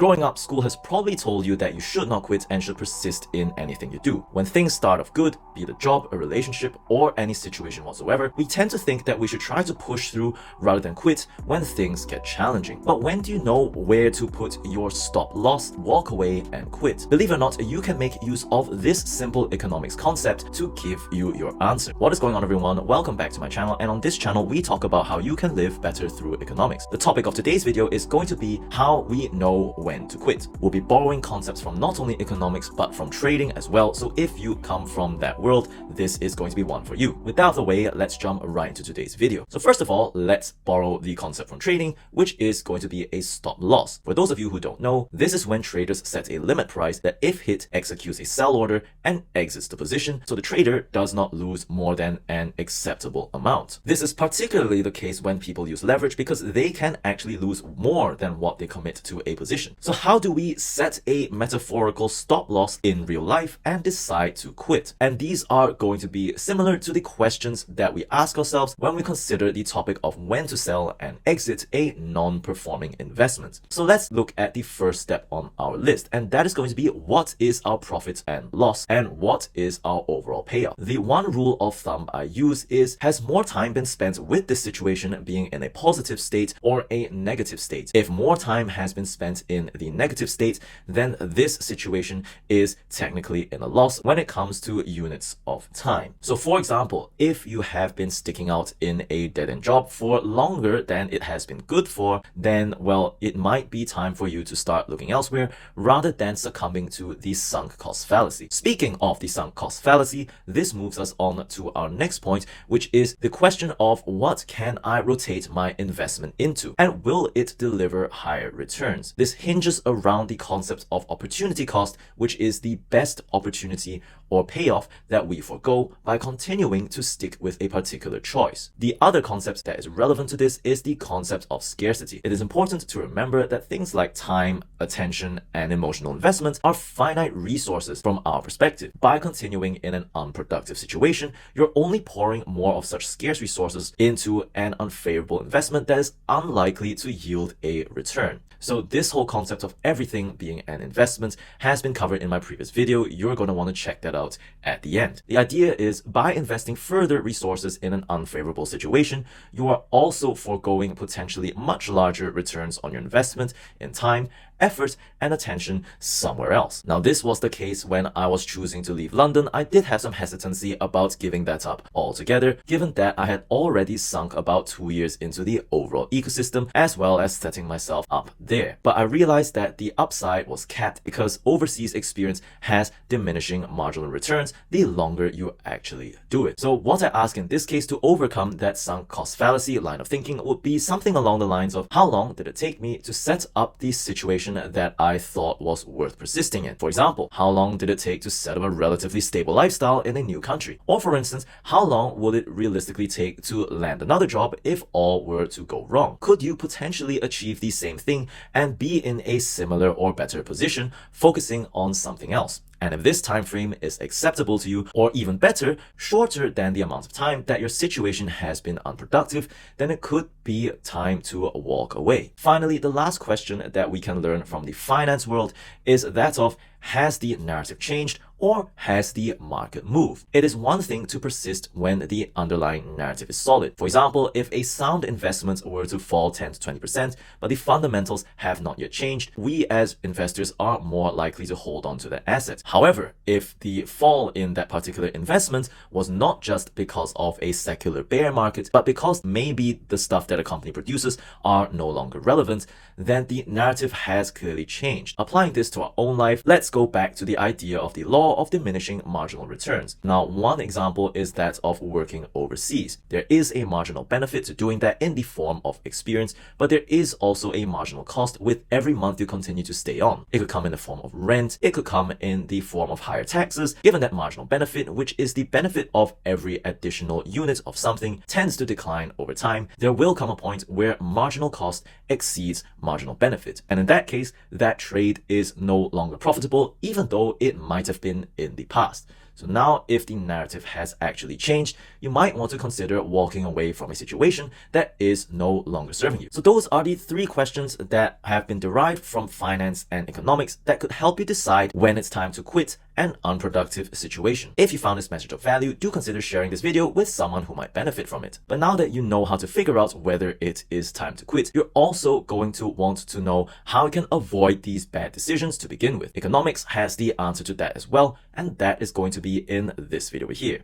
Growing up, school has probably told you that you should not quit and should persist in anything you do. When things start off good, be it a job, a relationship, or any situation whatsoever, we tend to think that we should try to push through rather than quit when things get challenging. But when do you know where to put your stop loss, walk away, and quit? Believe it or not, you can make use of this simple economics concept to give you your answer. What is going on, everyone? Welcome back to my channel, and on this channel we talk about how you can live better through economics. The topic of today's video is going to be how we know when to quit. We'll be borrowing concepts from not only economics but from trading as well, so if you come from that world, this is going to be one for you. With that out of the way, let's jump right into today's video. So first of all, let's borrow the concept from trading, which is going to be a stop loss. For those of you who don't know, this is when traders set a limit price that if hit executes a sell order and exits the position, so the trader does not lose more than an acceptable amount. This is particularly the case when people use leverage because they can actually lose more than what they commit to a position. So how do we set a metaphorical stop loss in real life and decide to quit? And these are going to be similar to the questions that we ask ourselves when we consider the topic of when to sell and exit a non-performing investment. So let's look at the first step on our list, and that is going to be what is our profit and loss and what is our overall payout. The one rule of thumb I use is, has more time been spent with this situation being in a positive state or a negative state? If more time has been spent in the negative state, then this situation is technically in a loss when it comes to units of time. So for example, if you have been sticking out in a dead-end job for longer than it has been good for, then well, it might be time for you to start looking elsewhere rather than succumbing to the sunk cost fallacy. Speaking of the sunk cost fallacy, this moves us on to our next point, which is the question of what can I rotate my investment into and will it deliver higher returns? This hinges around the concept of opportunity cost, which is the best opportunity or payoff that we forego by continuing to stick with a particular choice. The other concept that is relevant to this is the concept of scarcity. It is important to remember that things like time, attention, and emotional investments are finite resources from our perspective. By continuing in an unproductive situation, you're only pouring more of such scarce resources into an unfavorable investment that is unlikely to yield a return. So this whole concept of everything being an investment has been covered in my previous video. You're going to want to check that out at the end. The idea is by investing further resources in an unfavorable situation, you are also foregoing potentially much larger returns on your investment in time, effort, and attention somewhere else. Now, this was the case when I was choosing to leave London. I did have some hesitancy about giving that up altogether, given that I had already sunk about 2 years into the overall ecosystem, as well as setting myself up there. But I realized that the upside was capped because overseas experience has diminishing marginal returns the longer you actually do it. So what I ask in this case to overcome that sunk cost fallacy line of thinking would be something along the lines of, how long did it take me to set up the situation that I thought was worth persisting in? For example, how long did it take to set up a relatively stable lifestyle in a new country? Or for instance, how long would it realistically take to land another job if all were to go wrong? Could you potentially achieve the same thing and be in a similar or better position, focusing on something else? And if this time frame is acceptable to you, or even better, shorter than the amount of time that your situation has been unproductive, then it could be time to walk away. Finally, the last question that we can learn from the finance world is that of, has the narrative changed or has the market moved? It is one thing to persist when the underlying narrative is solid. For example, if a sound investment were to fall 10 to 20%, but the fundamentals have not yet changed, we as investors are more likely to hold on to that asset. However, if the fall in that particular investment was not just because of a secular bear market, but because maybe the stuff that a company produces are no longer relevant, then the narrative has clearly changed. Applying this to our own life, let's go back to the idea of the law of diminishing marginal returns. Now, one example is that of working overseas. There is a marginal benefit to doing that in the form of experience, but there is also a marginal cost with every month you continue to stay on. It could come in the form of rent, it could come in the form of higher taxes. Given that marginal benefit, which is the benefit of every additional unit of something, tends to decline over time, there will come a point where marginal cost exceeds marginal benefit. And in that case, that trade is no longer profitable, even though it might have been in the past. So now, if the narrative has actually changed, you might want to consider walking away from a situation that is no longer serving you. So those are the 3 questions that have been derived from finance and economics that could help you decide when it's time to quit an unproductive situation. If you found this message of value, do consider sharing this video with someone who might benefit from it. But now that you know how to figure out whether it is time to quit, you're also going to want to know how you can avoid these bad decisions to begin with. Economics has the answer to that as well, and that is going to be in this video here.